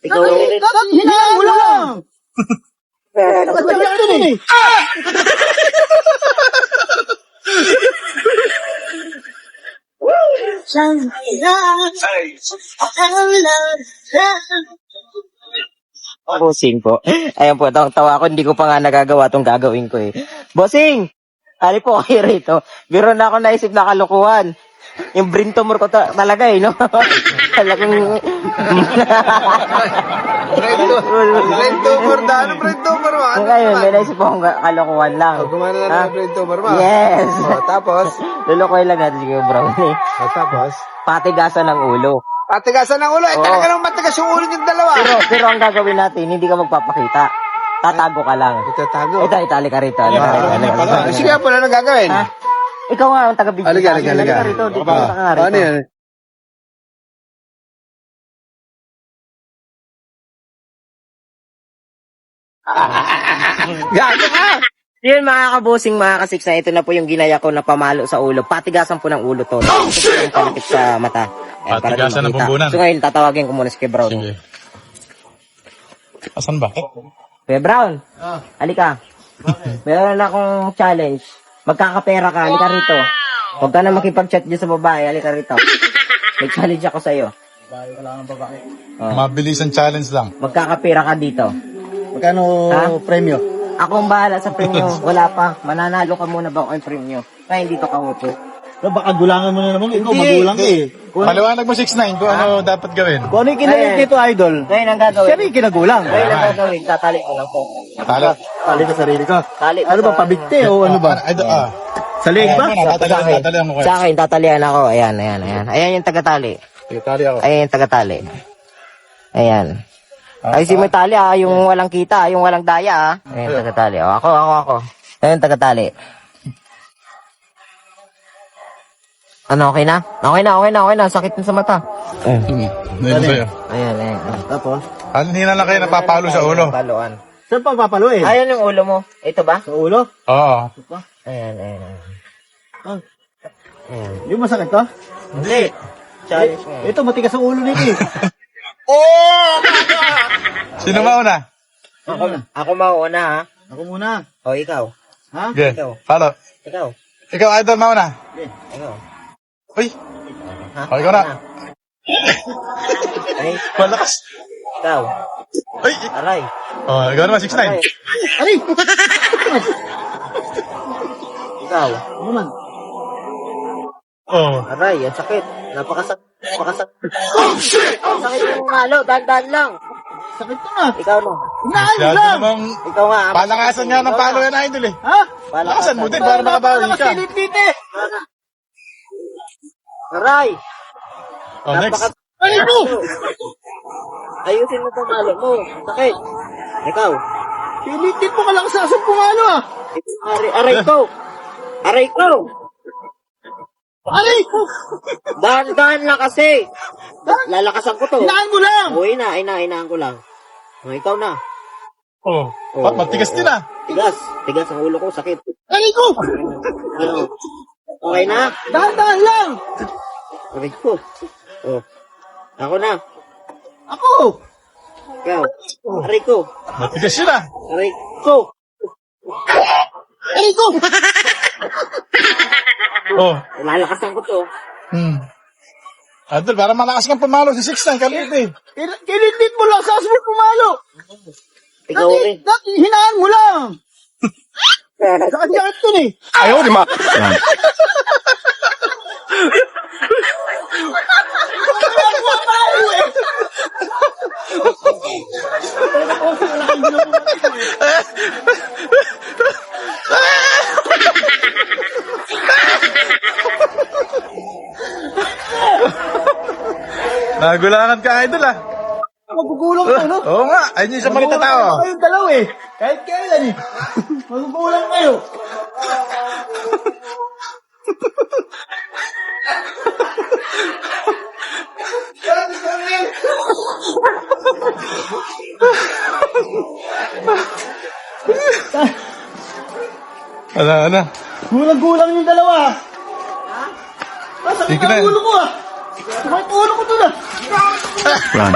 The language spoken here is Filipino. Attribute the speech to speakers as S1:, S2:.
S1: Ikaw,
S2: Hinaan mo lang. Nakasakit dun eh.
S1: Bossing po. Ayan po, tawa ko, hindi ko pa nga nagagawa itong gagawin ko eh. Bossing! Ali po kayo rito. Biro na ako naisip na kalukuhan. Yung brain tumor ko talaga eh, no? Talagang...
S2: Brain tumor, dano brain tumor mo?
S1: Kung ngayon, may naisip akong kalukuhan lang.
S2: Gumana na ng brain tumor mo?
S1: Yes!
S2: Tapos?
S1: Lulukoy lang natin si Brownie.
S2: Tapos?
S1: Patigasan ng ulo.
S2: Patigasan ng ulo. Eh, talaga nang matigas yung ulo yung dalawa.
S1: Pero ang gagawin natin, hindi ka magpapakita. Tatago ka lang.
S2: Itatago.
S1: Ito, itali ka rito. Halika.
S2: Sige po na gagawin.
S1: Ha? Ikaw nga ang taga-bigyan.
S2: Halika.
S1: Rito, dito ka nga rito.
S2: Ano yan? Gago ka!
S1: Yun mga kabosing, mga kasiksa, ito na po yung ginaya ko na pamalo sa ulo. Patigasan po ng ulo to. Ito po yung palakit sa mata. Ayan, para
S3: Patigasan
S1: di
S3: ng
S1: makita.
S3: bumbunan.
S1: So ngayon, tatawagin ko muna si Kuya Brown.
S3: Sige. Asan ba?
S1: Kuya Brown, halika. Meron akong challenge. Magkakapera ka, halika rito. Huwag ka na makipag-chat dyan sa babae, halika rito. May challenge ako sa'yo.
S3: Mabilis ang challenge lang.
S1: Magkakapera ka dito.
S2: Magkano premyo?
S1: Ako ang bahala sa premyo. Wala pa. Mananalo ka muna ba ang premyo? Kaya dito ka upo.
S2: Baka gulangan mo na naman. Ikaw magulang ka eh.
S3: Paliwanag mo 6'9" kung ano dapat gawin.
S2: Kung ano yung kinalit dito, idol?
S1: Ngayon ang gagawin.
S2: Siya rin yung kinagulang.
S1: Ngayon ang gagawin. Tatali ko lang po.
S3: Talo.
S2: Tali sa sarili ko.
S1: Tali
S2: Ano ba, pabigte o ano ba? Sa leg ba?
S3: Tatalihan mo kayo.
S1: Sa akin, tatalian ako. Ayan. Ayan yung tagatali.
S3: Tali ako.
S1: Ayan yung tagatali. Ayan. Ay, si may tali yung walang kita, yung walang daya Ayan, tagatali. O, ako. Ayan, tagatali. Ano, okay na? Okay na. Sakit na sa mata.
S3: Ayun sa'yo.
S1: Ayan.
S2: Tapos?
S3: Hindi na lang kayo napapalo sa ulo.
S1: Paluan.
S2: Saan pa papalo eh?
S1: Ayan yung ulo mo. Ito ba?
S2: Sa ulo?
S3: Oo.
S1: Ayan.
S2: Ah,
S1: Ayan.
S2: yung masakit to?
S1: Hindi. Challenge mo.
S2: Ito, matigas ang ulo nito eh.
S3: Sino mauna?
S1: Ako mauna ha.
S2: Ako muna.
S1: O, ikaw.
S2: Ha?
S3: Okay. Palo.
S1: Ikaw.
S3: Ikaw, idol, mauna.
S1: Ikaw.
S3: Uy.
S1: Ha?
S3: O, ikaw na.
S1: Ay,
S3: Malakas.
S1: ikaw.
S3: Uy.
S1: Aray.
S3: O, ikaw naman, 6'9".
S2: Aray!
S1: Ikaw.
S2: Ano man?
S3: Oo.
S1: Aray, ang sakit. Napakasakit. Ang sakit yung malo. Dahan lang.
S2: Sakit to na.
S1: Ikaw no.
S2: Hinaan mo
S3: Masyado
S2: lang!
S3: namang
S1: Ikaw nga.
S3: palakasan nga ng palo yan, idol eh.
S2: Ha?
S3: Palakasan mo din para makabawi ka.
S2: Nakasilip-lip eh!
S1: Aray.
S3: O, next.
S2: Aray mo!
S1: Ayusin mo itong malo mo. Sakit. Ikaw.
S2: Pilitin mo ka lang sa asong pumalo ah!
S1: Aray ko. Aray ko.
S2: Aray!
S1: Dahan lang kasi. Lalakasan ko to.
S2: Hinaan mo lang!
S1: Uy na, inaan ko lang. O, ikaw na.
S3: Oo.
S1: Oh,
S3: Matigas din ah.
S1: Tigas ang ulo ko, sakit.
S2: Aray ko!
S1: Ano? Okay na?
S2: Dahan-dahan lang!
S1: Aray ko. Oh. Ako na.
S2: Ako!
S1: Ikaw. Aray ko.
S3: Matigas yun ah.
S1: Aray ko.
S2: Aray ko!
S3: Oo.
S1: Lalakasan ko to.
S3: Idol, para malakas kang pumalo si 6'9", kalit eh.
S2: Kilitin mo lang sa asong pumalo!
S1: Ikaw rin.
S2: Hinaan mo lang! Sakit-sakit to eh!
S3: Ayaw, di ma. Nagulangan ka, idol ah.
S2: Magugulang ka, no?
S3: Oo nga, ayun yung sa mga tao.
S2: Kayong dalaw eh. Kahit kailan eh. Magugulang kayo.
S3: Ano?
S2: Gulang-gulang yung dalawa. Ha? Sakit
S3: Sige
S2: na
S3: na.
S2: ang ulo ko ah. Sumakit ulo ko to na.
S3: Run.